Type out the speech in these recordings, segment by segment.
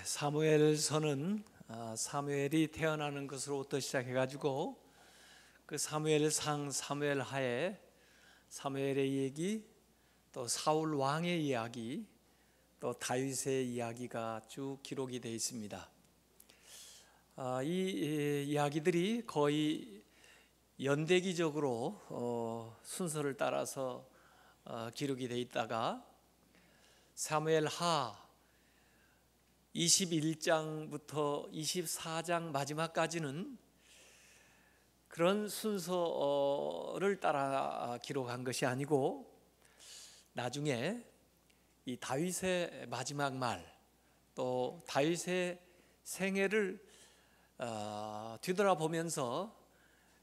사무엘서는 사무엘이 태어나는 것으로부터 시작해가지고 그 사무엘상, 사무엘하에 사무엘의 얘기, 또 사울 왕의 이야기, 또 다윗의 이야기가 쭉 기록이 되어 있습니다. 이 이야기들이 거의 연대기적으로 순서를 따라서 기록이 되어 있다가 사무엘하 21장부터 24장 마지막까지는 그런 순서를 따라 기록한 것이 아니고 나중에 이 다윗의 마지막 말, 또 다윗의 생애를 뒤돌아보면서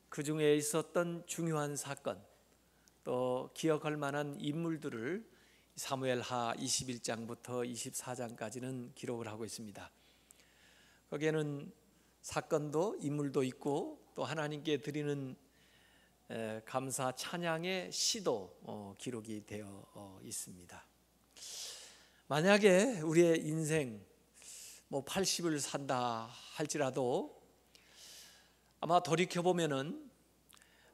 그 중에 있었던 중요한 사건, 또 기억할 만한 인물들을 사무엘하 21장부터 24장까지는 기록을 하고 있습니다. 거기에는 사건도 인물도 있고 또 하나님께 드리는 감사 찬양의 시도 기록이 되어 있습니다. 만약에 우리의 인생 80을 산다 할지라도 아마 돌이켜보면은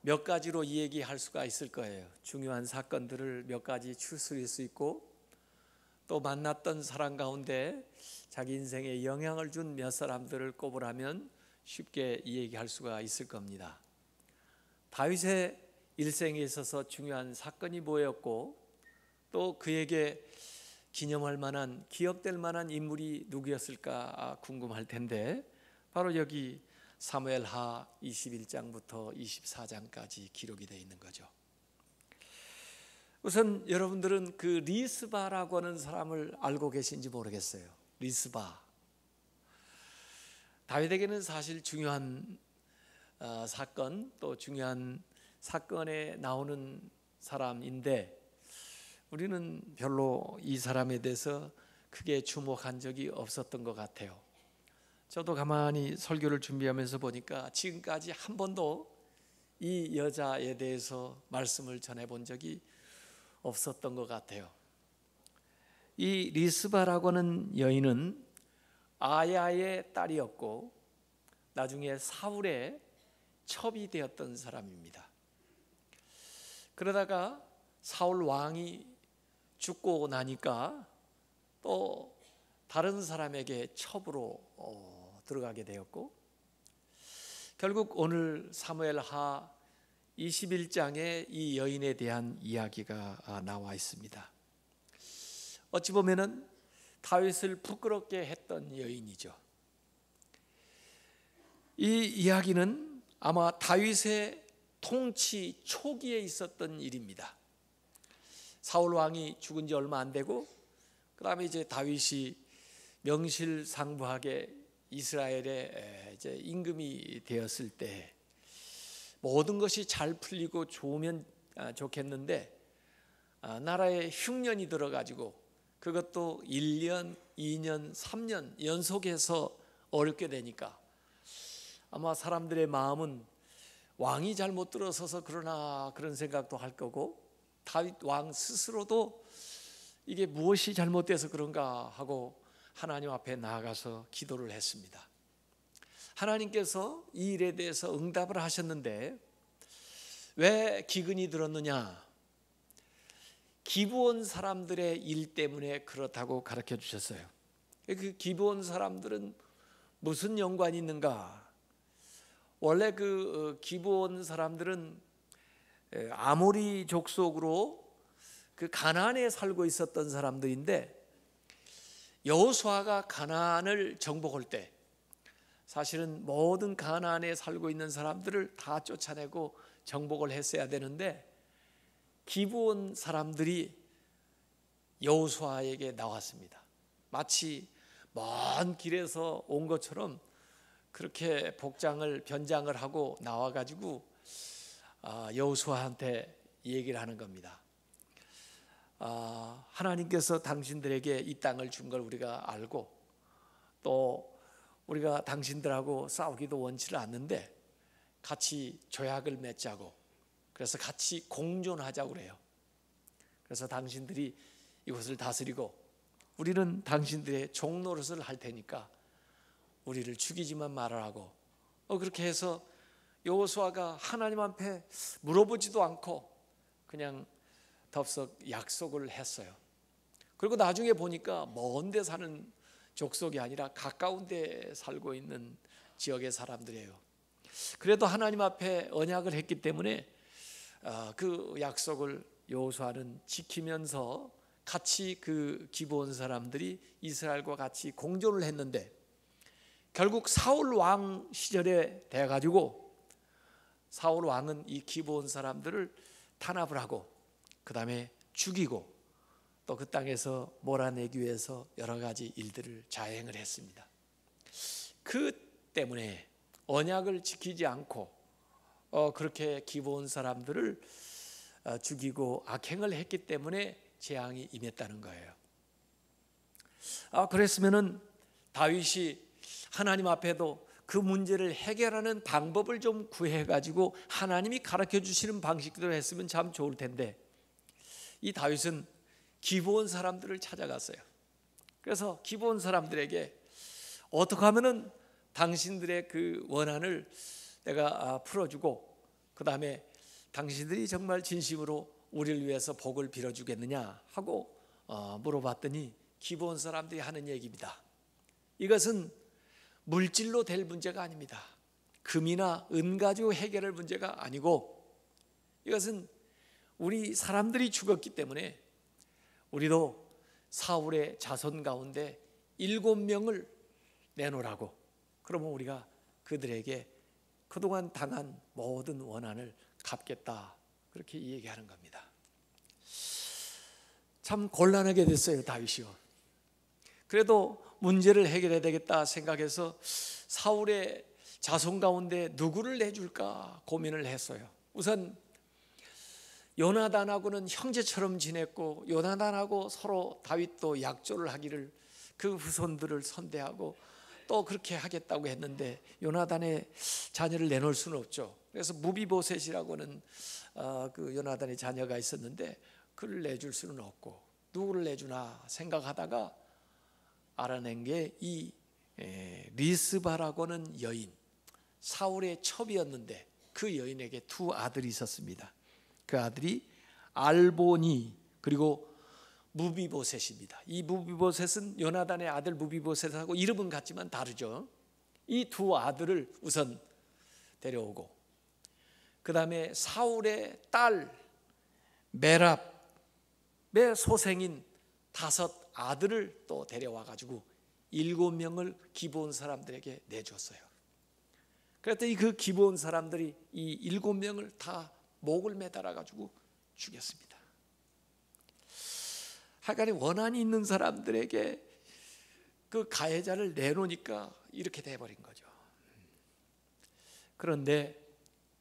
몇 가지로 이 얘기할 수가 있을 거예요. 중요한 사건들을 몇 가지 추스릴 수 있고 또 만났던 사람 가운데 자기 인생에 영향을 준 몇 사람들을 꼽으라면 쉽게 이 얘기할 수가 있을 겁니다. 다윗의 일생에 있어서 중요한 사건이 뭐였고 또 그에게 기념할 만한, 기억될 만한 인물이 누구였을까 궁금할 텐데 바로 여기 사무엘하 21장부터 24장까지 기록이 되어 있는 거죠. 우선 여러분들은 그 리스바라고 하는 사람을 알고 계신지 모르겠어요. 리스바, 다윗에게는 사실 중요한 사건, 또 중요한 사건에 나오는 사람인데 우리는 별로 이 사람에 대해서 크게 주목한 적이 없었던 것 같아요. 저도 가만히 설교를 준비하면서 보니까 지금까지 한 번도 이 여자에 대해서 말씀을 전해본 적이 없었던 것 같아요. 이 리스바라고 하는 여인은 아야의 딸이었고 나중에 사울의 첩이 되었던 사람입니다. 그러다가 사울 왕이 죽고 나니까 또 다른 사람에게 첩으로 들어가게 되었고 결국 오늘 사무엘하 21장에 이 여인에 대한 이야기가 나와 있습니다. 어찌 보면은 다윗을 부끄럽게 했던 여인이죠. 이 이야기는 아마 다윗의 통치 초기에 있었던 일입니다. 사울 왕이 죽은 지 얼마 안 되고 그 다음에 이제 다윗이 명실상부하게 이스라엘의 이제 임금이 되었을 때 모든 것이 잘 풀리고 좋으면 좋겠는데 나라에 흉년이 들어가지고 그것도 1년, 2년, 3년 연속해서 어렵게 되니까 아마 사람들의 마음은 왕이 잘못 들어서서 그러나 그런 생각도 할 거고 다윗 왕 스스로도 이게 무엇이 잘못돼서 그런가 하고 하나님 앞에 나아가서 기도를 했습니다. 하나님께서 이 일에 대해서 응답을 하셨는데 왜 기근이 들었느냐? 기브온 사람들의 일 때문에 그렇다고 가르쳐 주셨어요. 그 기브온 사람들은 무슨 연관이 있는가? 원래 그 기브온 사람들은 아모리 족속으로 그 가나안에 살고 있었던 사람들인데 여호수아가 가나안을 정복할 때 사실은 모든 가나안에 살고 있는 사람들을 다 쫓아내고 정복을 했어야 되는데 기브온 사람들이 여호수아에게 나왔습니다. 마치 먼 길에서 온 것처럼 그렇게 변장을 하고 나와가지고 여호수아한테 얘기를 하는 겁니다. 하나님께서 당신들에게 이 땅을 준 걸 우리가 알고 또 우리가 당신들하고 싸우기도 원치를 않는데 같이 조약을 맺자고, 그래서 같이 공존하자고 그래요. 그래서 당신들이 이곳을 다스리고 우리는 당신들의 종 노릇을 할 테니까 우리를 죽이지만 말아라고. 그렇게 해서 여호수아가 하나님 앞에 물어보지도 않고 그냥 덥석 약속을 했어요. 그리고 나중에 보니까 먼 데 사는 족속이 아니라 가까운 데 살고 있는 지역의 사람들이에요. 그래도 하나님 앞에 언약을 했기 때문에 그 약속을 여호수아는 지키면서 같이 그 기브온 사람들이 이스라엘과 같이 공존을 했는데, 결국 사울 왕 시절에 돼 가지고 사울 왕은 이 기브온 사람들을 탄압을 하고 그 다음에 죽이고 또 그 땅에서 몰아내기 위해서 여러 가지 일들을 자행을 했습니다. 그 때문에 언약을 지키지 않고 그렇게 기브온 사람들을 죽이고 악행을 했기 때문에 재앙이 임했다는 거예요. 그랬으면은 다윗이 하나님 앞에도 그 문제를 해결하는 방법을 좀 구해 가지고 하나님이 가르쳐 주시는 방식대로 했으면 참 좋을 텐데, 이 다윗은 기브온 사람들을 찾아갔어요. 그래서 기브온 사람들에게 어떻게 하면은 당신들의 그 원한을 내가 풀어주고 그 다음에 당신들이 정말 진심으로 우리를 위해서 복을 빌어주겠느냐 하고 물어봤더니 기브온 사람들이 하는 얘기입니다. 이것은 물질로 될 문제가 아닙니다. 금이나 은 가지고 해결할 문제가 아니고, 이것은 우리 사람들이 죽었기 때문에 우리도 사울의 자손 가운데 7명을 내놓으라고. 그러면 우리가 그들에게 그동안 당한 모든 원한을 갚겠다, 그렇게 얘기하는 겁니다. 참 곤란하게 됐어요, 다윗이요. 그래도 문제를 해결해야 되겠다 생각해서 사울의 자손 가운데 누구를 내줄까 고민을 했어요. 우선 요나단하고는 형제처럼 지냈고, 요나단하고 서로 다윗도 약조를 하기를 그 후손들을 선대하고 또 그렇게 하겠다고 했는데 요나단의 자녀를 내놓을 수는 없죠. 그래서 무비보셋이라고는 그 요나단의 자녀가 있었는데 그를 내줄 수는 없고, 누구를 내주나 생각하다가 알아낸 게 이 리스바라고는 여인, 사울의 첩이었는데 그 여인에게 두 아들이 있었습니다. 그 아들이 알보니 그리고 무비보셋입니다. 이 무비보셋은 요나단의 아들 무비보셋하고 이름은 같지만 다르죠. 이 두 아들을 우선 데려오고 그 다음에 사울의 딸 메랍의 소생인 5 아들을 또 데려와 가지고 7명을 기브온 사람들에게 내줬어요. 그랬더니 그 기브온 사람들이 이 7명을 다 목을 매달아 가지고 죽였습니다. 하여간에 원한이 있는 사람들에게 그 가해자를 내놓으니까 이렇게 돼버린 거죠. 그런데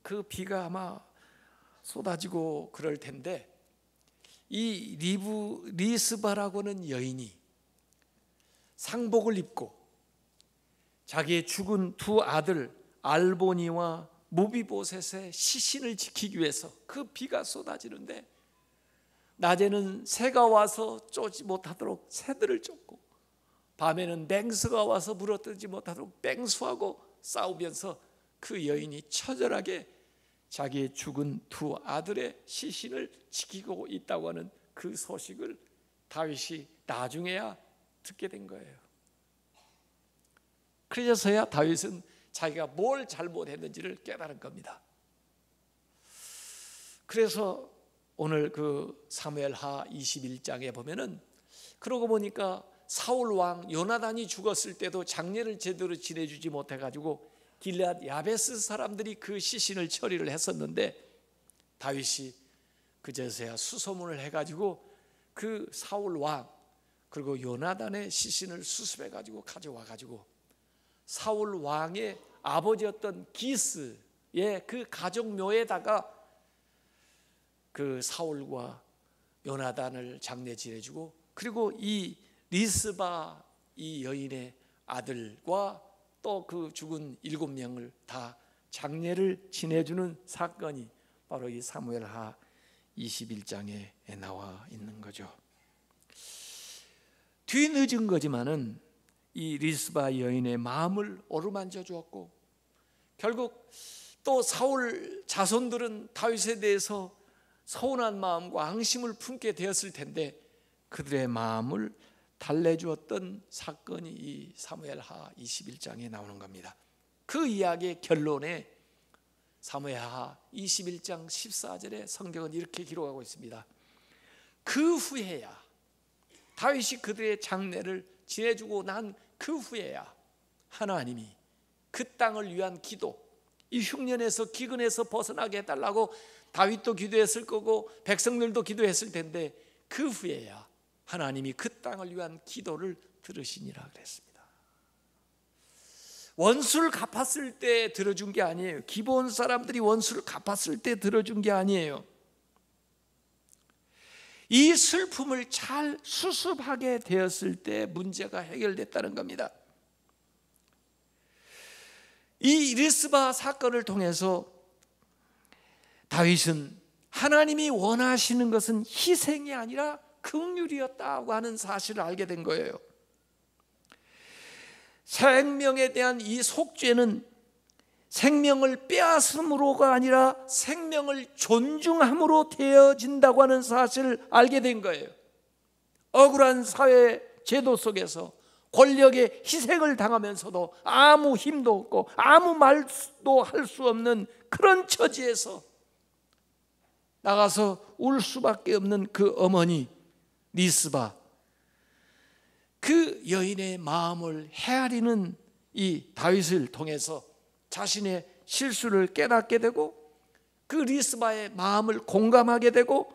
그 비가 아마 쏟아지고 그럴 텐데 이 리스바라고는 여인이 상복을 입고 자기의 죽은 두 아들 알보니와 무비보셋의 시신을 지키기 위해서, 그 비가 쏟아지는데 낮에는 새가 와서 쫓지 못하도록 새들을 쫓고 밤에는 맹수가 와서 물어뜯지 못하도록 맹수하고 싸우면서 그 여인이 처절하게 자기의 죽은 두 아들의 시신을 지키고 있다고 하는 그 소식을 다윗이 나중에야 듣게 된 거예요. 그래서야 다윗은 자기가 뭘 잘못했는지를 깨달은 겁니다. 그래서 오늘 그 사무엘하 21장에 보면은, 그러고 보니까 사울 왕 요나단이 죽었을 때도 장례를 제대로 지내주지 못해가지고 길앗 야베스 사람들이 그 시신을 처리를 했었는데 다윗이 그제서야 수소문을 해가지고 그 사울 왕 그리고 요나단의 시신을 수습해가지고 가져와가지고 사울 왕의 아버지였던 기스의 그 가족묘에다가 그 사울과 요나단을 장례 지내주고, 그리고 이 리스바 이 여인의 아들과 또 그 죽은 7명을 다 장례를 지내주는 사건이 바로 이 사무엘하 21장에 나와 있는 거죠. 뒤늦은 거지만은 이 리스바 여인의 마음을 어루만져 주었고, 결국 또 사울 자손들은 다윗에 대해서 서운한 마음과 앙심을 품게 되었을 텐데 그들의 마음을 달래주었던 사건이 이 사무엘하 21장에 나오는 겁니다. 그 이야기의 결론에 사무엘하 21장 14절에 성경은 이렇게 기록하고 있습니다. 그 후에야, 다윗이 그들의 장례를 지내주고 난 그 후에야 하나님이 그 땅을 위한 기도, 이 흉년에서 기근에서 벗어나게 해달라고 다윗도 기도했을 거고 백성들도 기도했을 텐데 그 후에야 하나님이 그 땅을 위한 기도를 들으시니라 그랬습니다. 원수를 갚았을 때 들어준 게 아니에요. 기브온 사람들이 원수를 갚았을 때 들어준 게 아니에요. 이 슬픔을 잘 수습하게 되었을 때 문제가 해결됐다는 겁니다. 이 리스바 사건을 통해서 다윗은 하나님이 원하시는 것은 희생이 아니라 긍휼이었다고 하는 사실을 알게 된 거예요. 생명에 대한 이 속죄는 생명을 빼앗음으로가 아니라 생명을 존중함으로 되어진다고 하는 사실을 알게 된 거예요. 억울한 사회 제도 속에서 권력의 희생을 당하면서도 아무 힘도 없고 아무 말도 할 수 없는 그런 처지에서 나가서 울 수밖에 없는 그 어머니 리스바, 그 여인의 마음을 헤아리는 이 다윗을 통해서 자신의 실수를 깨닫게 되고 그 리스바의 마음을 공감하게 되고,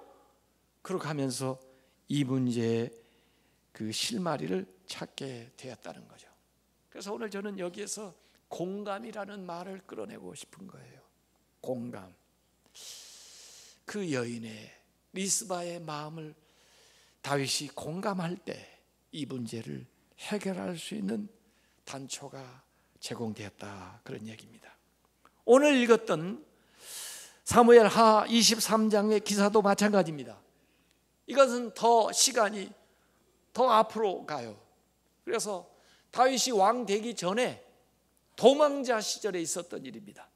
그렇게 하면서 이 문제의 그 실마리를 찾게 되었다는 거죠. 그래서 오늘 저는 여기에서 공감이라는 말을 끌어내고 싶은 거예요. 공감. 그 여인의 리스바의 마음을 다윗이 공감할 때 이 문제를 해결할 수 있는 단초가 제공되었다, 그런 얘기입니다. 오늘 읽었던 사무엘하 23장의 기사도 마찬가지입니다. 이것은 더 시간이 더 앞으로 가요. 그래서 다윗이 왕 되기 전에 도망자 시절에 있었던 일입니다.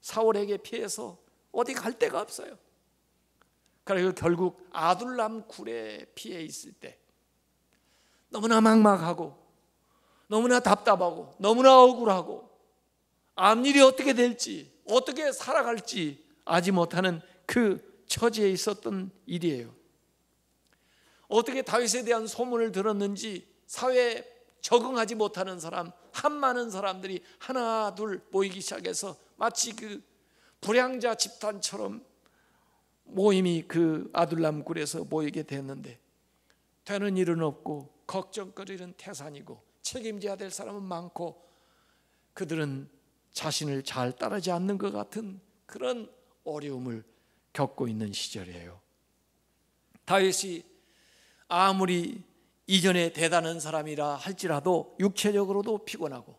사울에게 피해서 어디 갈 데가 없어요. 그리고 결국 아둘람 굴에 피해 있을 때 너무나 막막하고 너무나 답답하고 너무나 억울하고 앞일이 어떻게 될지 어떻게 살아갈지 알지 못하는 그 처지에 있었던 일이에요. 어떻게 다윗에 대한 소문을 들었는지 사회에 적응하지 못하는 사람, 한많은 사람들이 하나 둘 모이기 시작해서 마치 그 불량자 집단처럼 모임이 그 아둘람 굴에서 모이게 됐는데 되는 일은 없고 걱정거리는 태산이고 책임져야 될 사람은 많고 그들은 자신을 잘 따르지 않는 것 같은 그런 어려움을 겪고 있는 시절이에요. 다윗이 아무리 이전에 대단한 사람이라 할지라도 육체적으로도 피곤하고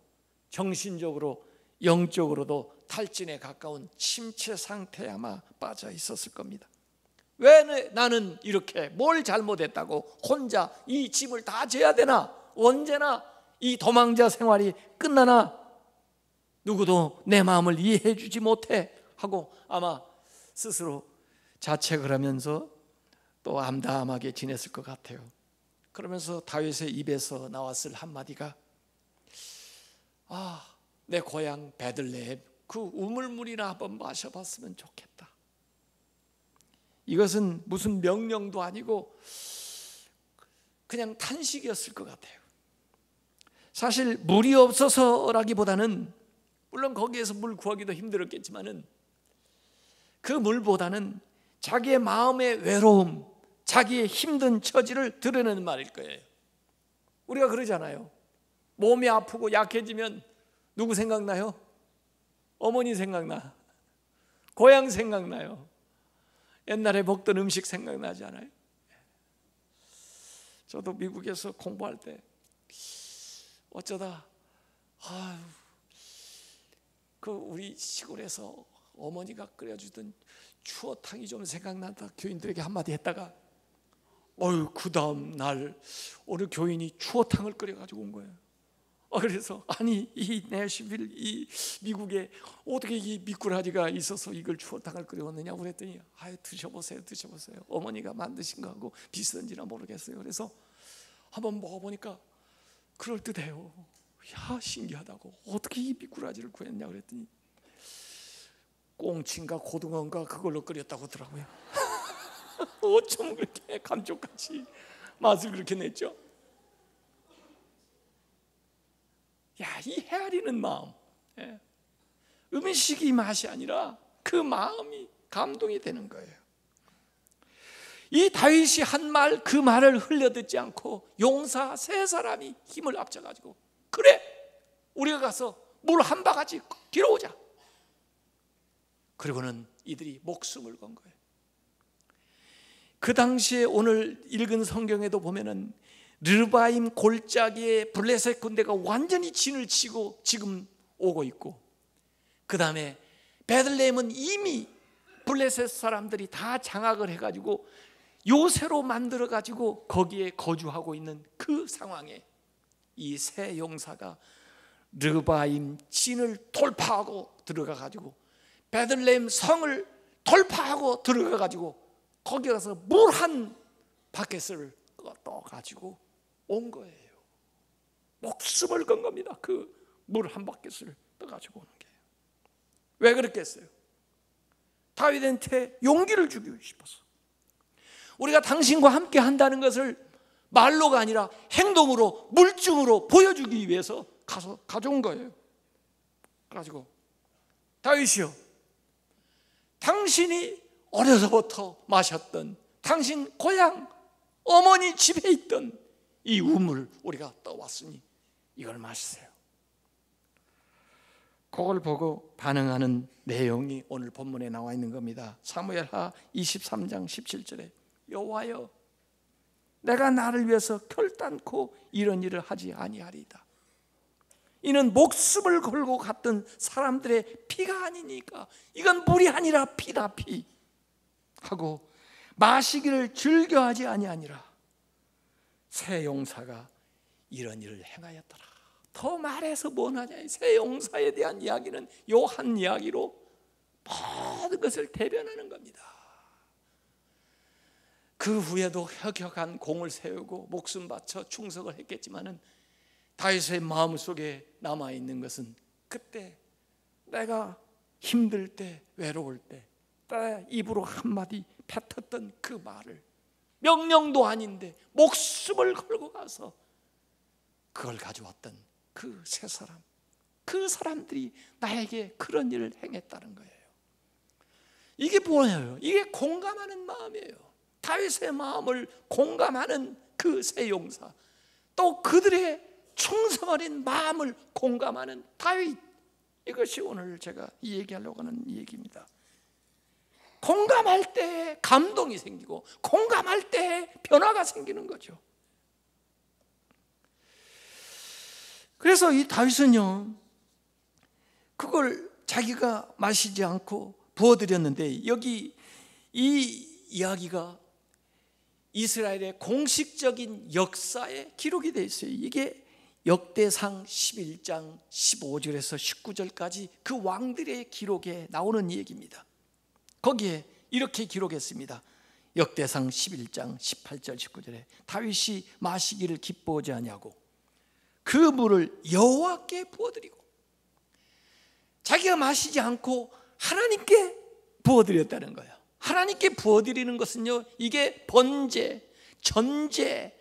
정신적으로 영적으로도 탈진에 가까운 침체 상태에 아마 빠져 있었을 겁니다. 왜 나는 이렇게 뭘 잘못했다고 혼자 이 짐을 다 져야 되나? 언제나 이 도망자 생활이 끝나나? 누구도 내 마음을 이해해 주지 못해 하고 아마 스스로 자책을 하면서 또 암담하게 지냈을 것 같아요. 그러면서 다윗의 입에서 나왔을 한마디가 내 고향 베들레헴 그 우물물이나 한번 마셔봤으면 좋겠다. 이것은 무슨 명령도 아니고 그냥 탄식이었을 것 같아요. 사실 물이 없어서라기보다는 물론 거기에서 물 구하기도 힘들었겠지만은 그 물보다는 자기의 마음의 외로움, 자기의 힘든 처지를 드러내는 말일 거예요. 우리가 그러잖아요. 몸이 아프고 약해지면 누구 생각나요? 어머니 생각나. 고향 생각나요. 옛날에 먹던 음식 생각나지 않아요? 저도 미국에서 공부할 때 어쩌다 그 우리 시골에서 어머니가 끓여주던 추어탕이 좀 생각난다 교인들에게 한마디 했다가 그 다음 날 어느 교인이 추어탕을 끓여가지고 온 거예요. 그래서 아니 이 내시빌 이 미국에 어떻게 이 미꾸라지가 있어서 이걸 추어탕을 끓여왔느냐고 그랬더니 드셔보세요. 어머니가 만드신 거하고 비슷한지나 모르겠어요. 그래서 한번 먹어보니까 그럴듯해요. 야, 신기하다고. 어떻게 이 미꾸라지를 구했냐 그랬더니 꽁치인가 고등어인가 그걸로 끓였다고 하더라고요. 어쩜 그렇게 감쪽같이 맛을 그렇게 냈죠? 야, 이 헤아리는 마음, 음식이 맛이 아니라 그 마음이 감동이 되는 거예요. 이 다윗이 한 말, 그 말을 흘려듣지 않고 용사 세 사람이 힘을 합쳐가지고 그래, 우리가 가서 물 한 바가지 길어오자. 그리고는 이들이 목숨을 건 거예요. 그 당시에 오늘 읽은 성경에도 보면은 르바임 골짜기에 블레셋 군대가 완전히 진을 치고 지금 오고 있고, 그 다음에 베들레헴은 이미 블레셋 사람들이 다 장악을 해가지고 요새로 만들어가지고 거기에 거주하고 있는 그 상황에 이 세 용사가 르바임 진을 돌파하고 들어가가지고 베들레헴 성을 돌파하고 들어가가지고 거기 가서 물 한 바켓을 떠가지고 온 거예요. 목숨을 건 겁니다. 그 물 한 바켓을 떠가지고 오는 게. 왜 그랬겠어요? 다윗한테 용기를 주고 싶어서. 우리가 당신과 함께 한다는 것을 말로가 아니라 행동으로, 물증으로 보여주기 위해서 가서 가져온 거예요. 가지고 다윗이요, 당신이 어려서부터 마셨던, 당신 고향 어머니 집에 있던 이 우물 우리가 떠왔으니 이걸 마시세요. 그걸 보고 반응하는 내용이 오늘 본문에 나와 있는 겁니다. 사무엘하 23장 17절에 여호와여, 내가 나를 위해서 결단코 이런 일을 하지 아니하리이다. 이는 목숨을 걸고 갔던 사람들의 피가 아니니까, 이건 물이 아니라 피다, 피 하고 마시기를 즐겨하지 아니하니라. 새 용사가 이런 일을 행하였더라. 더 말해서 뭐하냐, 새 용사에 대한 이야기는 요 한 이야기로 모든 것을 대변하는 겁니다. 그 후에도 혁혁한 공을 세우고 목숨 바쳐 충성을 했겠지만은 다윗의 마음속에 남아있는 것은 그때 내가 힘들 때, 외로울 때 내 입으로 한마디 뱉었던 그 말을, 명령도 아닌데 목숨을 걸고 가서 그걸 가져왔던 그 세 사람, 그 사람들이 나에게 그런 일을 행했다는 거예요. 이게 뭐예요? 이게 공감하는 마음이에요. 다윗의 마음을 공감하는 그 세 용사, 또 그들의 충성 어린 마음을 공감하는 다윗, 이것이 오늘 제가 이 얘기하려고 하는 얘기입니다. 공감할 때 감동이 생기고 공감할 때 변화가 생기는 거죠. 그래서 이 다윗은요, 그걸 자기가 마시지 않고 부어드렸는데, 여기 이 이야기가 이스라엘의 공식적인 역사에 기록이 되어 있어요. 이게 역대상 11장 15절에서 19절까지 그 왕들의 기록에 나오는 얘기입니다. 거기에 이렇게 기록했습니다. 역대상 11장 18절 19절에 다윗이 마시기를 기뻐하지 아니하고 그 물을 여호와께 부어드리고, 자기가 마시지 않고 하나님께 부어드렸다는 거예요. 하나님께 부어드리는 것은요, 이게 번제, 전제,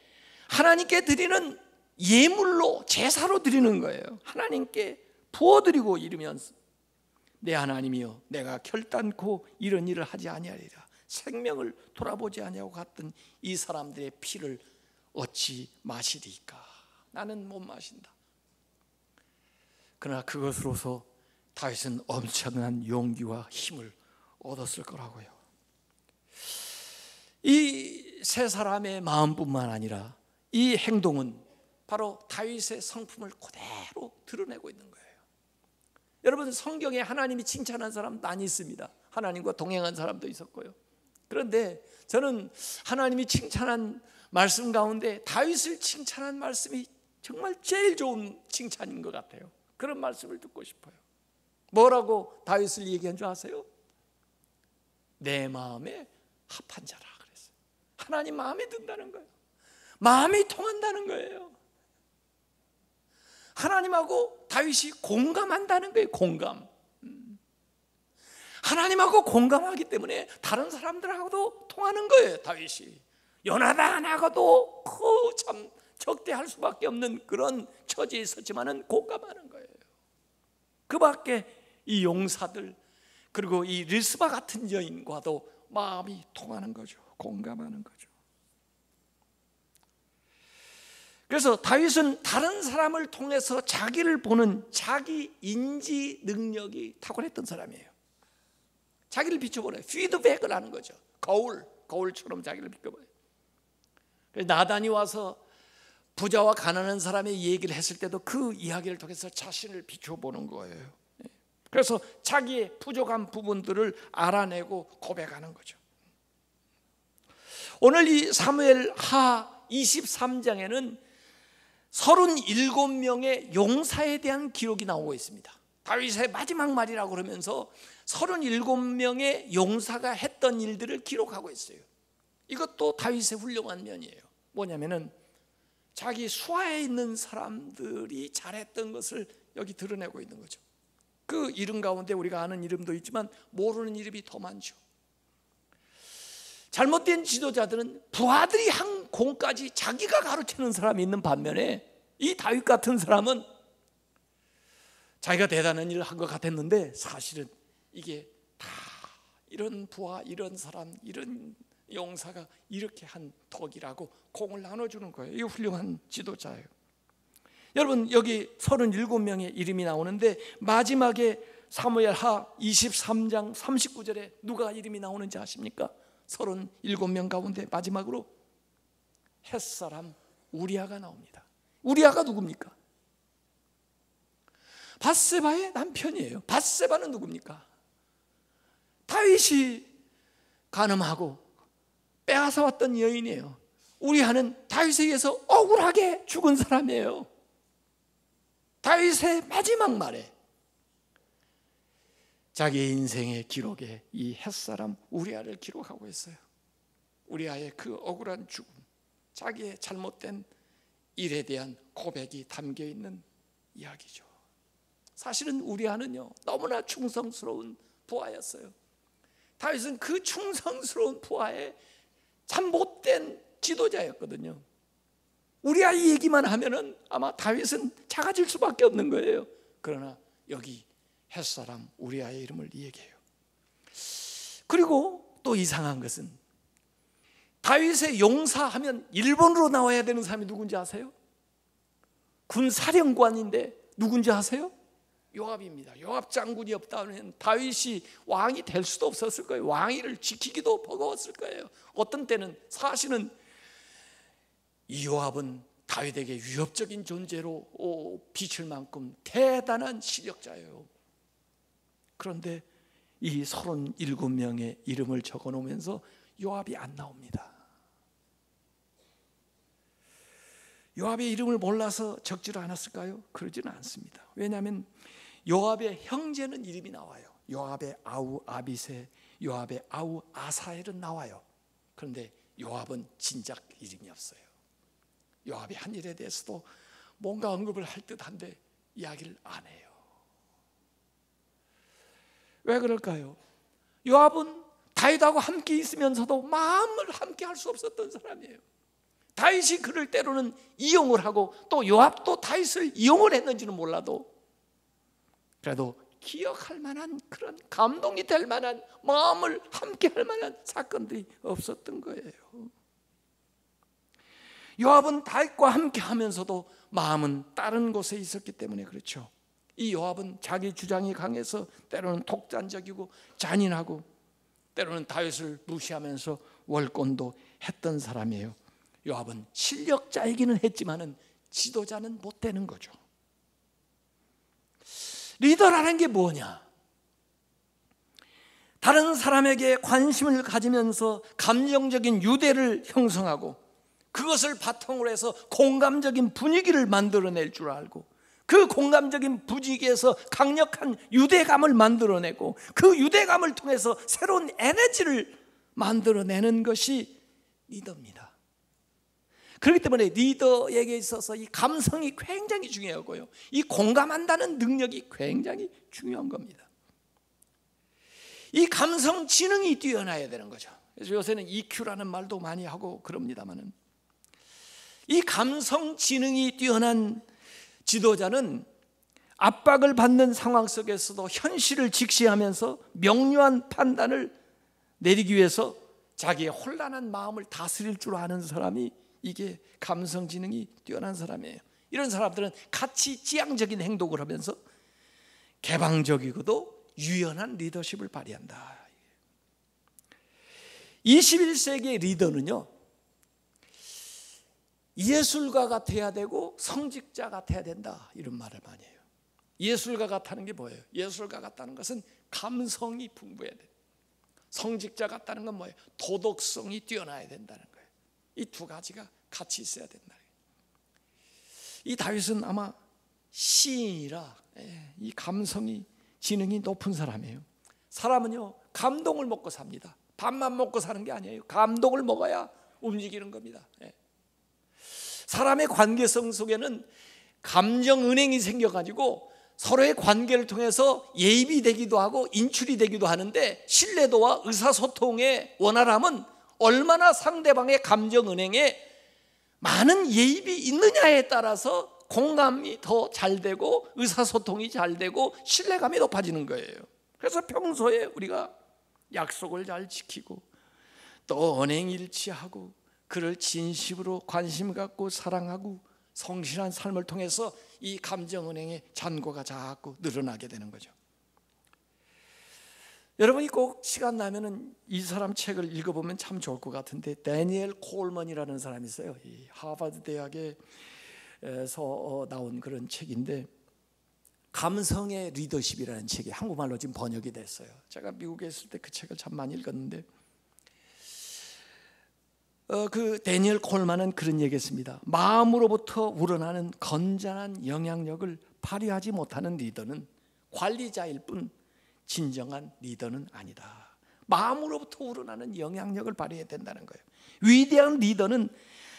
하나님께 드리는 예물로, 제사로 드리는 거예요. 하나님께 부어드리고 이르면서 내 하나님이여, 내가 결단코 이런 일을 하지 아니하리라. 생명을 돌아보지 아니하고 갔던 이 사람들의 피를 어찌 마시리까? 나는 못 마신다. 그러나 그것으로서 다윗은 엄청난 용기와 힘을 얻었을 거라고요. 이 세 사람의 마음뿐만 아니라 이 행동은 바로 다윗의 성품을 그대로 드러내고 있는 거예요. 여러분, 성경에 하나님이 칭찬한 사람 많이 있습니다. 하나님과 동행한 사람도 있었고요, 그런데 저는 하나님이 칭찬한 말씀 가운데 다윗을 칭찬한 말씀이 정말 제일 좋은 칭찬인 것 같아요. 그런 말씀을 듣고 싶어요. 뭐라고 다윗을 얘기한 줄 아세요? 내 마음에 합한 자라 그랬어요. 하나님 마음에 든다는 거예요. 마음이 통한다는 거예요. 하나님하고 다윗이 공감한다는 거예요. 공감. 하나님하고 공감하기 때문에 다른 사람들하고도 통하는 거예요. 다윗이 요나단하고도 참 적대할 수밖에 없는 그런 처지에 있었지만은 공감하는 거예요. 그 밖에 이 용사들 그리고 이 르스바 같은 여인과도 마음이 통하는 거죠. 공감하는 거죠. 그래서 다윗은 다른 사람을 통해서 자기를 보는 자기 인지 능력이 탁월했던 사람이에요. 자기를 비춰보래요. 피드백을 하는 거죠. 거울처럼 자기를 비춰봐요. 나단이 와서 부자와 가난한 사람의 얘기를 했을 때도 그 이야기를 통해서 자신을 비춰보는 거예요. 그래서 자기의 부족한 부분들을 알아내고 고백하는 거죠. 오늘 이 사무엘 하 23장에는 37명의 용사에 대한 기록이 나오고 있습니다. 다윗의 마지막 말이라고 그러면서 37명의 용사가 했던 일들을 기록하고 있어요. 이것도 다윗의 훌륭한 면이에요. 뭐냐면은 자기 수하에 있는 사람들이 잘했던 것을 여기 드러내고 있는 거죠. 그 이름 가운데 우리가 아는 이름도 있지만 모르는 이름이 더 많죠. 잘못된 지도자들은 부하들이 한 공까지 자기가 가르치는 사람이 있는 반면에 이 다윗 같은 사람은 자기가 대단한 일을 한 것 같았는데 사실은 이게 다 이런 부하, 이런 사람, 이런 용사가 이렇게 한 덕이라고 공을 나눠주는 거예요. 이 훌륭한 지도자예요. 여러분 여기 37명의 이름이 나오는데 마지막에 사무엘하 23장 39절에 누가 이름이 나오는지 아십니까? 37명 가운데 마지막으로 햇사람 우리아가 나옵니다. 우리아가 누굽니까? 밧세바의 남편이에요. 밧세바는 누굽니까? 다윗이 간음하고 빼앗아왔던 여인이에요. 우리아는 다윗에 의해서 억울하게 죽은 사람이에요. 다윗의 마지막 말에 자기 인생의 기록에 이 햇사람 우리아를 기록하고 있어요. 우리아의 그 억울한 죽음, 자기의 잘못된 일에 대한 고백이 담겨있는 이야기죠. 사실은 우리아는요 너무나 충성스러운 부하였어요. 다윗은 그 충성스러운 부하의 참 못된 지도자였거든요. 우리아 이 얘기만 하면은 아마 다윗은 작아질 수밖에 없는 거예요. 그러나 여기 햇사람 우리아의 이름을 얘기해요. 그리고 또 이상한 것은 다윗의 용사하면 일본으로 나와야 되는 사람이 누군지 아세요? 군사령관인데 누군지 아세요? 요압입니다. 요압 장군이 없다면 다윗이 왕이 될 수도 없었을 거예요. 왕위를 지키기도 버거웠을 거예요. 어떤 때는 사실은 이 요압은 다윗에게 위협적인 존재로 비칠 만큼 대단한 실력자예요. 그런데 이 37명의 이름을 적어 놓으면서 요압이 안 나옵니다. 요압의 이름을 몰라서 적지를 않았을까요? 그러지는 않습니다. 왜냐하면 요압의 형제는 이름이 나와요. 요압의 아우 아비세, 요압의 아우 아사엘은 나와요. 그런데 요압은 진작 이름이 없어요. 요압의 한 일에 대해서도 뭔가 언급을 할 듯한데 이야기를 안 해요. 왜 그럴까요? 요압은 다윗하고 함께 있으면서도 마음을 함께 할 수 없었던 사람이에요. 다윗이 그를 때로는 이용을 하고 또 요압도 다윗을 이용을 했는지는 몰라도 그래도 기억할 만한 그런 감동이 될 만한 마음을 함께 할 만한 사건들이 없었던 거예요. 요압은 다윗과 함께 하면서도 마음은 다른 곳에 있었기 때문에 그렇죠. 이 요압은 자기 주장이 강해서 때로는 독단적이고 잔인하고 때로는 다윗을 무시하면서 월권도 했던 사람이에요. 요압은 실력자이기는 했지만은 지도자는 못 되는 거죠. 리더라는 게 뭐냐? 다른 사람에게 관심을 가지면서 감정적인 유대를 형성하고 그것을 바탕으로 해서 공감적인 분위기를 만들어낼 줄 알고 그 공감적인 분위기에서 강력한 유대감을 만들어내고 그 유대감을 통해서 새로운 에너지를 만들어내는 것이 리더입니다. 그렇기 때문에 리더에게 있어서 이 감성이 굉장히 중요하고요, 이 공감한다는 능력이 굉장히 중요한 겁니다. 이 감성 지능이 뛰어나야 되는 거죠. 그래서 요새는 EQ라는 말도 많이 하고 그럽니다만은, 이 감성 지능이 뛰어난 지도자는 압박을 받는 상황 속에서도 현실을 직시하면서 명료한 판단을 내리기 위해서 자기의 혼란한 마음을 다스릴 줄 아는 사람이, 이게 감성 지능이 뛰어난 사람이에요. 이런 사람들은 가치 지향적인 행동을 하면서 개방적이고도 유연한 리더십을 발휘한다. 21세기의 리더는요, 예술가 같아야 되고 성직자 같아야 된다, 이런 말을 많이 해요. 예술가 같다는 게 뭐예요? 예술가 같다는 것은 감성이 풍부해야 돼요. 성직자 같다는 건 뭐예요? 도덕성이 뛰어나야 된다는 거예요. 이 두 가지가 같이 있어야 된다. 이 다윗은 아마 시인이라 이 감성이 지능이 높은 사람이에요. 사람은요, 감동을 먹고 삽니다. 밥만 먹고 사는 게 아니에요. 감동을 먹어야 움직이는 겁니다. 사람의 관계성 속에는 감정 은행이 생겨가지고 서로의 관계를 통해서 예입이 되기도 하고 인출이 되기도 하는데, 신뢰도와 의사소통의 원활함은 얼마나 상대방의 감정 은행에 많은 예입이 있느냐에 따라서 공감이 더 잘 되고 의사소통이 잘 되고 신뢰감이 높아지는 거예요. 그래서 평소에 우리가 약속을 잘 지키고 또 언행일치하고 그를 진심으로 관심 갖고 사랑하고 성실한 삶을 통해서 이 감정은행의 잔고가 자꾸 늘어나게 되는 거죠. 여러분이 꼭 시간 나면은 이 사람 책을 읽어보면 참 좋을 것 같은데, 데니엘 콜먼이라는 사람이 있어요. 이 하버드 대학에서 나온 그런 책인데, 감성의 리더십이라는 책이 한국말로 지금 번역이 됐어요. 제가 미국에 있을 때 그 책을 참 많이 읽었는데, 그 데니엘 콜만은 그런 얘기했습니다. 마음으로부터 우러나는 건전한 영향력을 발휘하지 못하는 리더는 관리자일 뿐 진정한 리더는 아니다. 마음으로부터 우러나는 영향력을 발휘해야 된다는 거예요. 위대한 리더는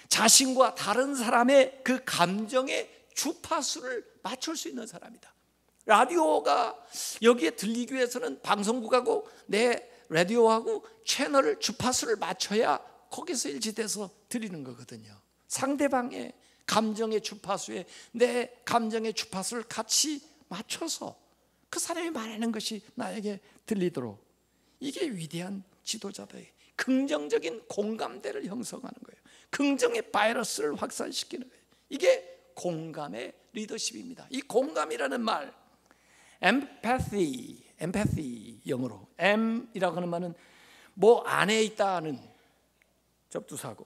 자신과 다른 사람의 그 감정의 주파수를 맞출 수 있는 사람이다. 라디오가 여기에 들리기 위해서는 방송국하고 내 라디오하고 채널을 주파수를 맞춰야 거기서 일치돼서 들리는 거거든요. 상대방의 감정의 주파수에 내 감정의 주파수를 같이 맞춰서 그 사람이 말하는 것이 나에게 들리도록, 이게 위대한 지도자들의 긍정적인 공감대를 형성하는 거예요. 긍정의 바이러스를 확산시키는 거예요. 이게 공감의 리더십입니다. 이 공감이라는 말, empathy 영어로 M이라고 하는 말은 뭐 안에 있다는 접두사고,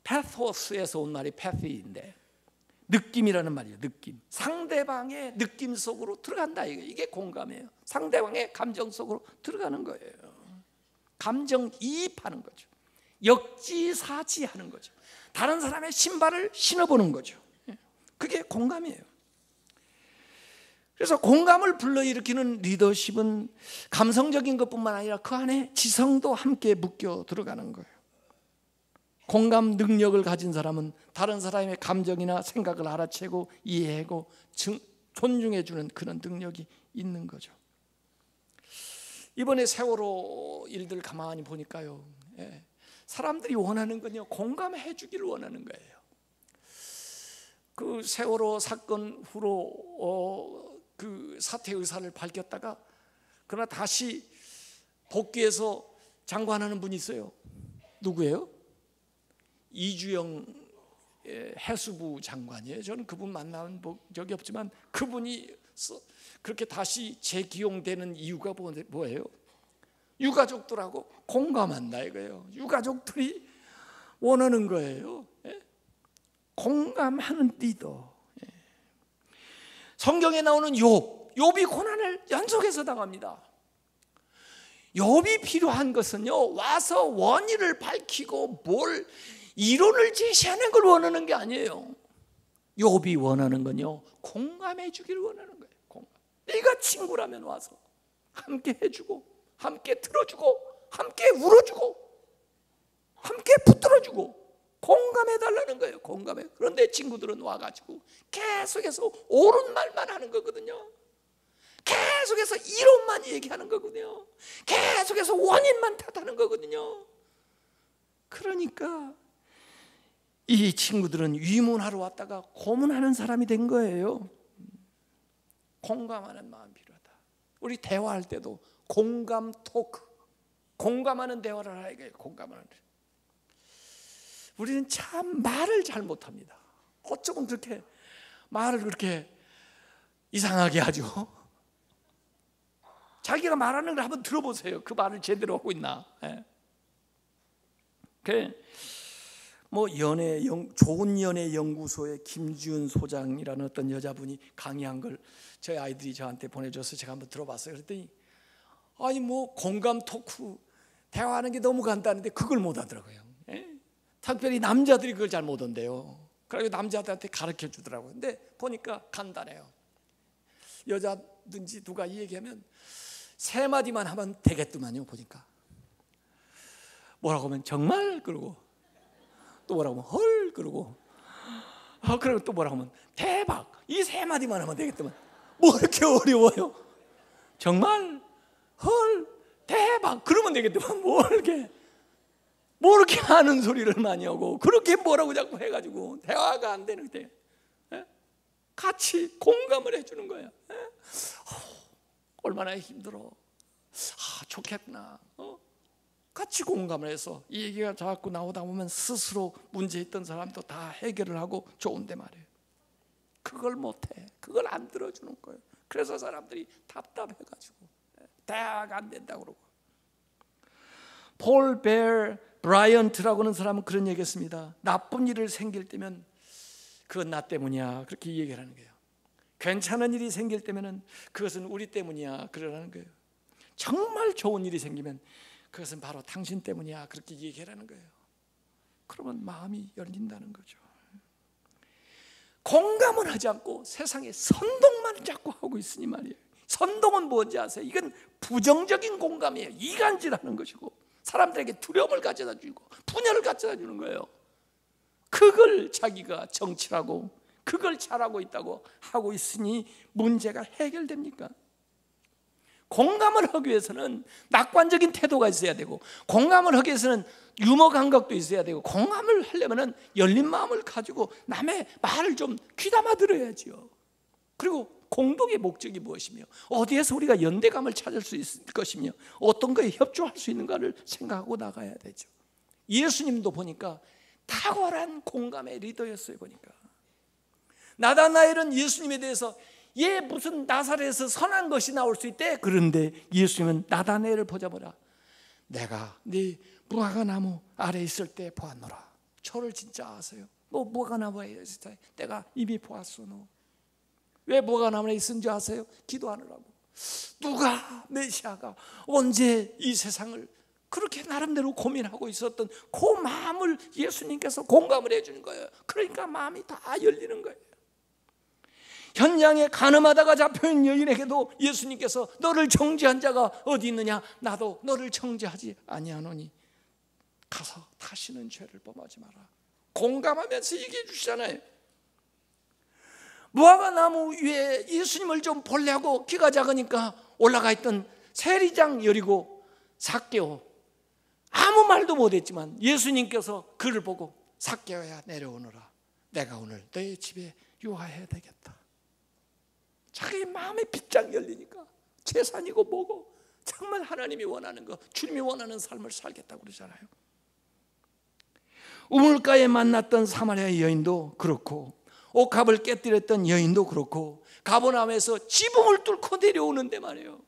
pathos에서 온 말이 pathy인데 느낌이라는 말이에요. 느낌, 상대방의 느낌 속으로 들어간다, 이게 공감이에요. 상대방의 감정 속으로 들어가는 거예요. 감정이입하는 거죠. 역지사지하는 거죠. 다른 사람의 신발을 신어보는 거죠. 그게 공감이에요. 그래서 공감을 불러일으키는 리더십은 감성적인 것뿐만 아니라 그 안에 지성도 함께 묶여 들어가는 거예요. 공감 능력을 가진 사람은 다른 사람의 감정이나 생각을 알아채고 이해하고 존중해주는 그런 능력이 있는 거죠. 이번에 세월호 일들 가만히 보니까요, 사람들이 원하는 건요, 공감해 주기를 원하는 거예요. 그 세월호 사건 후로 그 사퇴 의사를 밝혔다가 그러나 다시 복귀해서 장관하는 분이 있어요. 누구예요? 이주영 해수부 장관이에요. 저는 그분 만난 적이 없지만 그분이 그렇게 다시 재기용되는 이유가 뭐예요? 유가족들하고 공감한다 이거예요. 유가족들이 원하는 거예요. 공감하는 리더. 성경에 나오는 욥이 고난을 연속해서 당합니다. 욥이 필요한 것은요, 와서 원인을 밝히고 뭘 이론을 제시하는 걸 원하는 게 아니에요. 욥이 원하는 건요, 공감해 주기를 원하는 거예요. 공감. 내가 친구라면 와서 함께 해주고, 함께 들어주고, 함께 울어주고, 함께 붙들어주고, 공감해 달라는 거예요. 공감해. 그런데 친구들은 와가지고 계속해서 옳은 말만 하는 거거든요. 계속해서 이론만 얘기하는 거거든요. 계속해서 원인만 탓하는 거거든요. 그러니까 이 친구들은 위문하러 왔다가 고문하는 사람이 된 거예요. 공감하는 마음이 필요하다. 우리 대화할 때도 공감 토크, 공감하는 대화를 하야 해요. 공감하는. 우리는 참 말을 잘 못합니다. 어쩌면 그렇게 말을 그렇게 이상하게 하죠. 자기가 말하는 걸 한번 들어보세요. 그 말을 제대로 하고 있나. 좋은 연애 연구소의 김지은 소장이라는 어떤 여자분이 강의한 걸 저희 아이들이 저한테 보내줘서 제가 한번 들어봤어요. 그랬더니 공감 토크 대화하는 게 너무 간단한데 그걸 못 하더라고요. 특별히 남자들이 그걸 잘 못 한대요. 그래서 남자들한테 가르쳐 주더라고요. 근데 보니까 간단해요. 여자든지 누가 이 얘기하면 3마디만 하면 되겠더만요. 보니까 뭐라고 하면 정말, 그러고 또 뭐라고 하면 헐, 그러고 그리고 또 뭐라고 하면 대박. 이 3마디만 하면 되겠더만. 뭐 이렇게 어려워요? 정말, 헐, 대박 그러면 되겠더만. 뭐 이렇게 하는 소리를 많이 하고 그렇게 뭐라고 자꾸 해가지고 대화가 안 되는데 같이 공감을 해주는 거야. 얼마나 힘들어. 좋겠구나. 같이 공감을 해서 이 얘기가 자꾸 나오다 보면 스스로 문제 있던 사람도 다 해결을 하고 좋은데 말이에요. 그걸 못해. 그걸 안 들어주는 거예요. 그래서 사람들이 답답해가지고 대화가 안 된다고 그러고. 폴 베어 브라이언트라고 하는 사람은 그런 얘기했습니다. 나쁜 일을 생길 때면 그건 나 때문이야, 그렇게 얘기를 하는 거예요. 괜찮은 일이 생길 때면 그것은 우리 때문이야, 그러라는 거예요. 정말 좋은 일이 생기면 그것은 바로 당신 때문이야, 그렇게 얘기하라는 거예요. 그러면 마음이 열린다는 거죠. 공감을 하지 않고 세상에 선동만 자꾸 하고 있으니 말이에요. 선동은 뭔지 아세요? 이건 부정적인 공감이에요. 이간질하는 것이고 사람들에게 두려움을 가져다 주고 분열을 가져다 주는 거예요. 그걸 자기가 정치라고 그걸 잘하고 있다고 하고 있으니 문제가 해결됩니까? 공감을 하기 위해서는 낙관적인 태도가 있어야 되고, 공감을 하기 위해서는 유머 감각도 있어야 되고, 공감을 하려면 열린 마음을 가지고 남의 말을 좀 귀담아 들어야지요. 그리고 공동의 목적이 무엇이며 어디에서 우리가 연대감을 찾을 수 있을 것이며 어떤 거에 협조할 수 있는가를 생각하고 나가야 되죠. 예수님도 보니까 탁월한 공감의 리더였어요. 보니까 나다나엘은 예수님에 대해서 얘 무슨 나사렛에서 선한 것이 나올 수 있대. 그런데 예수님은 나다나엘을 보자마자 내가 네 무화과나무 아래 있을 때 보았노라. 저를 진짜 아세요? 너 무화과나무에 있을 때 내가 이미 보았어. 너 왜 무화과나무에 있은지 아세요? 기도하느라고. 누가 메시아가 언제 이 세상을 그렇게 나름대로 고민하고 있었던 그 마음을 예수님께서 공감을 해주는 거예요. 그러니까 마음이 다 열리는 거예요. 현장에 가늠하다가 잡혀있는 여인에게도 예수님께서 너를 정죄한 자가 어디 있느냐? 나도 너를 정죄하지 아니하노니 가서 다시는 죄를 범하지 마라. 공감하면서 얘기해 주시잖아요. 무화과나무 위에 예수님을 좀 보려고 키가 작으니까 올라가 있던 세리장 여리고 삭개오, 아무 말도 못했지만 예수님께서 그를 보고 삭개오야 내려오너라. 내가 오늘 너의 집에 유하해야 되겠다. 자기 마음의 빗장 열리니까 재산이고 뭐고 정말 하나님이 원하는 거, 주님이 원하는 삶을 살겠다고 그러잖아요. 우물가에 만났던 사마리아 여인도 그렇고, 옥합을 깨뜨렸던 여인도 그렇고, 가버나움에서 지붕을 뚫고 내려오는데 말이에요.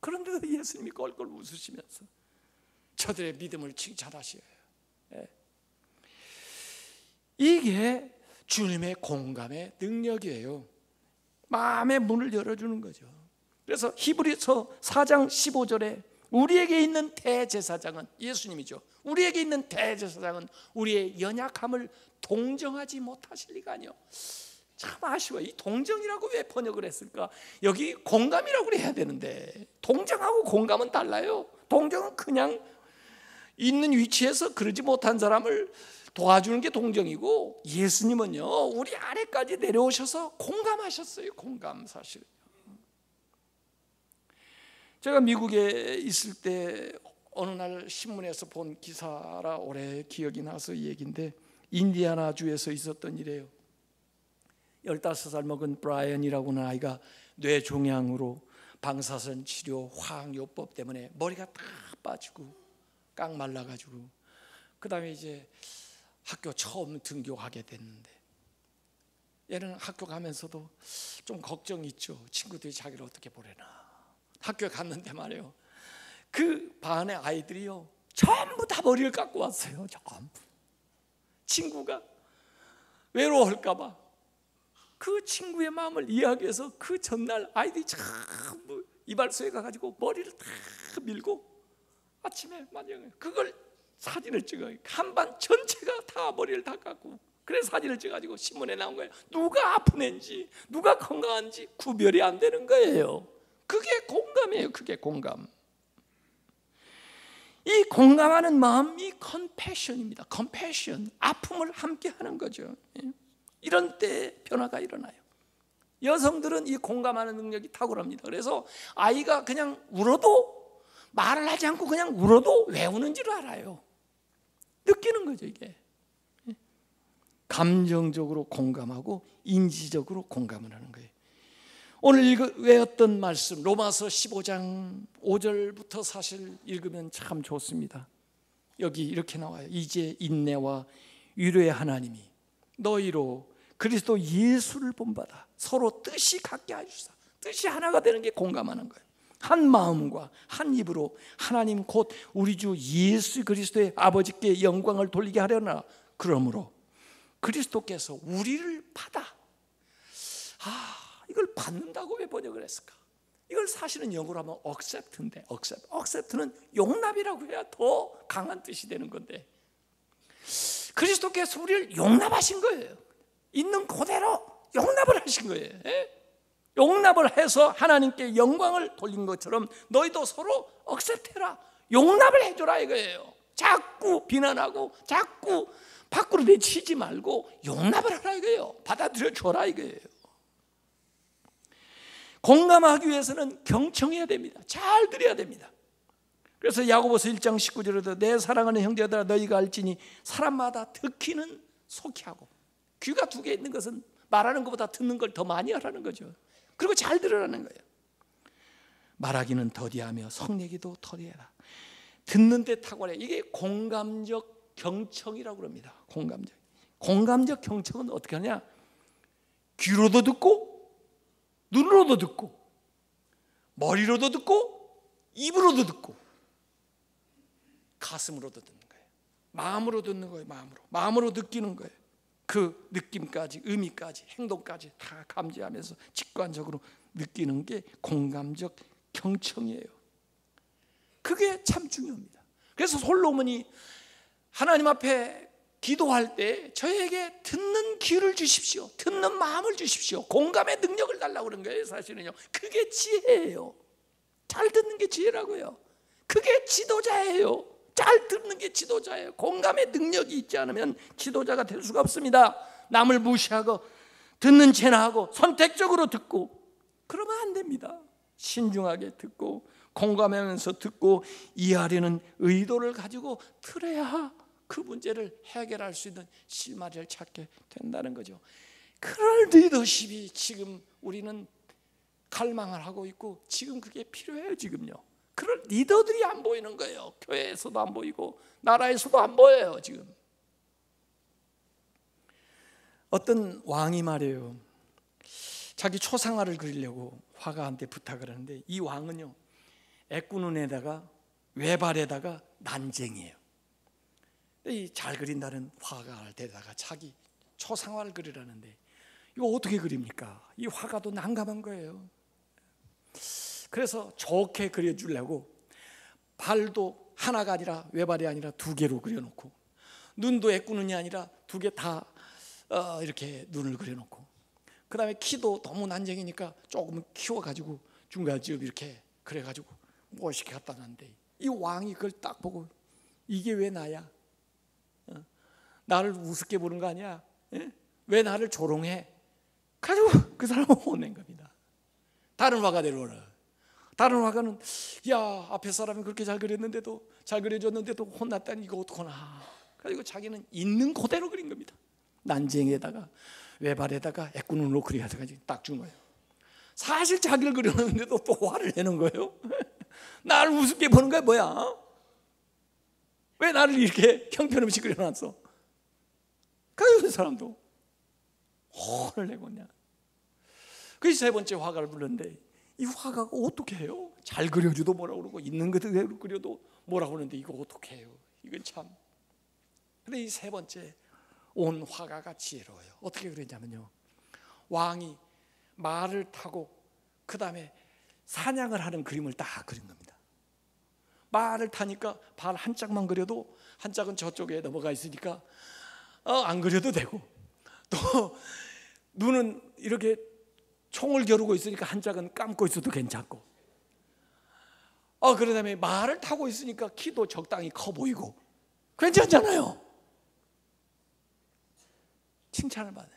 그런데도 예수님이 껄껄 웃으시면서 저들의 믿음을 칭찬하셔요. 이게 주님의 공감의 능력이에요. 마음의 문을 열어주는 거죠. 그래서 히브리서 4장 15절에 우리에게 있는 대제사장은 예수님이죠. 우리에게 있는 대제사장은 우리의 연약함을 동정하지 못하실 리가 아니요. 참 아쉬워요. 이 동정이라고 왜 번역을 했을까? 여기 공감이라고 해야 되는데 동정하고 공감은 달라요. 동정은 그냥 있는 위치에서 그러지 못한 사람을 도와주는 게 동정이고, 예수님은요 우리 아래까지 내려오셔서 공감하셨어요. 공감. 사실 제가 미국에 있을 때 어느 날 신문에서 본 기사라 오래 기억이 나서 이 얘기인데, 인디애나주에서 있었던 일이에요. 15살 먹은 브라이언이라고 하는 아이가 뇌종양으로 방사선 치료, 화학요법 때문에 머리가 다 빠지고 깡 말라가지고, 그 다음에 이제 학교 처음 등교하게 됐는데, 얘는 학교 가면서도 좀 걱정이 있죠. 친구들이 자기를 어떻게 보려나. 학교에 갔는데 말이에요, 그 반의 아이들이요 전부 다 머리를 깎고 왔어요. 전부. 친구가 외로워할까 봐 그 친구의 마음을 이야기해서 그 전날 아이들이 전부 이발소에 가가지고 머리를 다 밀고 아침에 만약에 그걸 사진을 찍어요. 한반 전체가 다 머리를 다 깎고, 그래서 사진을 찍어가지고 신문에 나온 거예요. 누가 아픈 애인지 누가 건강한지 구별이 안 되는 거예요. 그게 공감이에요. 그게 공감. 이 공감하는 마음이 컴패션입니다. 컴패션, 아픔을 함께 하는 거죠. 이런 때 변화가 일어나요. 여성들은 이 공감하는 능력이 탁월합니다. 그래서 아이가 그냥 울어도 말을 하지 않고 그냥 울어도 왜 우는지를 알아요. 느끼는 거죠. 이게 감정적으로 공감하고 인지적으로 공감을 하는 거예요. 오늘 외웠던 말씀 로마서 15장 5절부터 사실 읽으면 참 좋습니다. 여기 이렇게 나와요. 이제 인내와 위로의 하나님이 너희로 그리스도 예수를 본받아 서로 뜻이 같게 하시사. 뜻이 하나가 되는 게 공감하는 거예요. 한 마음과 한 입으로 하나님 곧 우리 주 예수 그리스도의 아버지께 영광을 돌리게 하려나. 그러므로 그리스도께서 우리를 받아. 이걸 받는다고 왜 번역을 했을까? 이걸 사실은 영어로 하면 accept인데, accept는 용납이라고 해야 더 강한 뜻이 되는 건데, 그리스도께서 우리를 용납하신 거예요. 있는 그대로 용납을 하신 거예요. 용납을 해서 하나님께 영광을 돌린 것처럼 너희도 서로 accept해라, 용납을 해줘라 이거예요. 자꾸 비난하고 자꾸 밖으로 내치지 말고 용납을 하라 이거예요. 받아들여 줘라 이거예요. 공감하기 위해서는 경청해야 됩니다. 잘 들어야 됩니다. 그래서 야고보서 1장 19절에도 내 사랑하는 형제들아 너희가 알지니 사람마다 듣기는 속히하고, 귀가 두 개 있는 것은 말하는 것보다 듣는 걸 더 많이 하라는 거죠. 그리고 잘 들으라는 거예요. 말하기는 더디하며 성내기도 더디하다. 듣는 데 탁월해. 이게 공감적 경청이라고 합니다. 공감적 경청은 어떻게 하냐? 귀로도 듣고 눈으로도 듣고 머리로도 듣고 입으로도 듣고 가슴으로도 듣는 거예요. 마음으로 듣는 거예요. 마음으로 느끼는 거예요. 그 느낌까지 의미까지 행동까지 다 감지하면서 직관적으로 느끼는 게 공감적 경청이에요. 그게 참 중요합니다. 그래서 솔로몬이 하나님 앞에 기도할 때 저에게 듣는 귀를 주십시오, 듣는 마음을 주십시오, 공감의 능력을 달라고 그런 거예요. 사실은요, 그게 지혜예요. 잘 듣는 게 지혜라고요. 그게 지도자예요. 잘 듣는 게 지도자예요. 공감의 능력이 있지 않으면 지도자가 될 수가 없습니다. 남을 무시하고 듣는 체나 하고 선택적으로 듣고 그러면 안 됩니다. 신중하게 듣고 공감하면서 듣고 이해하려는 의도를 가지고 들어야 그 문제를 해결할 수 있는 실마리를 찾게 된다는 거죠. 그럴 리더십이 지금 우리는 갈망을 하고 있고 지금 그게 필요해요. 지금요. 그런 리더들이 안 보이는 거예요. 교회에서도 안 보이고 나라에서도 안 보여요. 지금 어떤 왕이 말이에요, 자기 초상화를 그리려고 화가한테 부탁을 하는데 이 왕은요 애꾸눈에다가 외발에다가 난쟁이에요. 이 잘 그린다는 화가를 데려다가 자기 초상화를 그리라는데 이거 어떻게 그립니까? 이 화가도 난감한 거예요. 그래서 좋게 그려주려고 발도 하나가 아니라 외발이 아니라 두 개로 그려놓고, 눈도 애꾸눈이 아니라 두 개 다 이렇게 눈을 그려놓고, 그 다음에 키도 너무 난쟁이니까 조금 키워가지고 중간쯤 이렇게 그래가지고 멋있게 갖다 놨는데, 이 왕이 그걸 딱 보고 이게 왜 나야? 나를 우습게 보는 거 아니야? 왜 나를 조롱해? 가지고 그 사람을 혼낸 겁니다. 다른 화가 내려오라. 다른 화가는 야, 앞에 사람이 그렇게 잘 그렸는데도, 잘 그려줬는데도 혼났다니 이거 어떡하나. 그리고 자기는 있는 그대로 그린 겁니다. 난쟁이에다가 외발에다가 애꾸눈으로 그려가지고 딱 준 거예요. 사실 자기를 그려놨는데도 또 화를 내는 거예요. 나를 우습게 보는 거야 뭐야? 왜 나를 이렇게 형편없이 그려놨어? 그래서 그 사람도 화를 내고 그냥. 그래서 세 번째 화가를 불렀는데, 이 화가가 어떻게 해요? 잘 그려줘도 뭐라고 그러고 있는 그대로 그려도 뭐라고 그러는데 이거 어떻게 해요? 이건 참. 근데 이 세 번째 온 화가가 지혜로워요. 어떻게 그랬냐면요, 왕이 말을 타고 그 다음에 사냥을 하는 그림을 딱 그린 겁니다. 말을 타니까 발 한 짝만 그려도 한 짝은 저쪽에 넘어가 있으니까 안 그려도 되고, 또 눈은 이렇게 총을 겨루고 있으니까 한 짝은 감고 있어도 괜찮고, 그 다음에 말을 타고 있으니까 키도 적당히 커 보이고 괜찮잖아요. 칭찬을 받아요.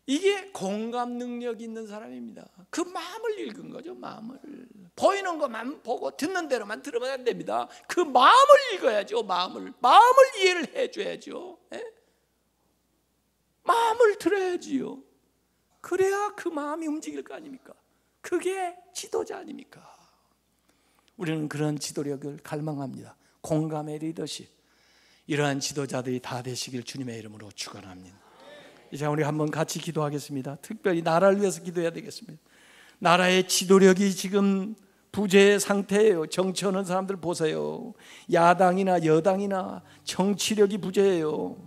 이게 공감 능력 있는 사람입니다. 그 마음을 읽은 거죠. 마음을. 보이는 것만 보고 듣는 대로만 들으면 안 됩니다. 그 마음을 읽어야죠. 마음을 이해를 해줘야죠. 마음을 들어야지요. 그래야 그 마음이 움직일 거 아닙니까? 그게 지도자 아닙니까? 우리는 그런 지도력을 갈망합니다. 공감의 리더십. 이러한 지도자들이 다 되시길 주님의 이름으로 축원합니다. 이제 우리 한번 같이 기도하겠습니다. 특별히 나라를 위해서 기도해야 되겠습니다. 나라의 지도력이 지금 부재의 상태예요. 정치하는 사람들 보세요. 야당이나 여당이나 정치력이 부재예요.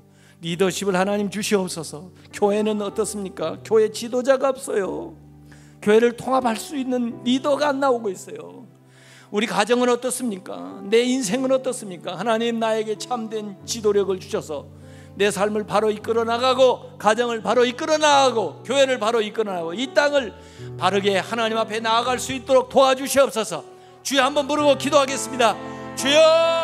리더십을 하나님 주시옵소서. 교회는 어떻습니까? 교회 지도자가 없어요. 교회를 통합할 수 있는 리더가 안 나오고 있어요. 우리 가정은 어떻습니까? 내 인생은 어떻습니까? 하나님 나에게 참된 지도력을 주셔서 내 삶을 바로 이끌어 나가고, 가정을 바로 이끌어 나가고, 교회를 바로 이끌어 나가고, 이 땅을 바르게 하나님 앞에 나아갈 수 있도록 도와주시옵소서. 주여 한번 부르고 기도하겠습니다. 주여!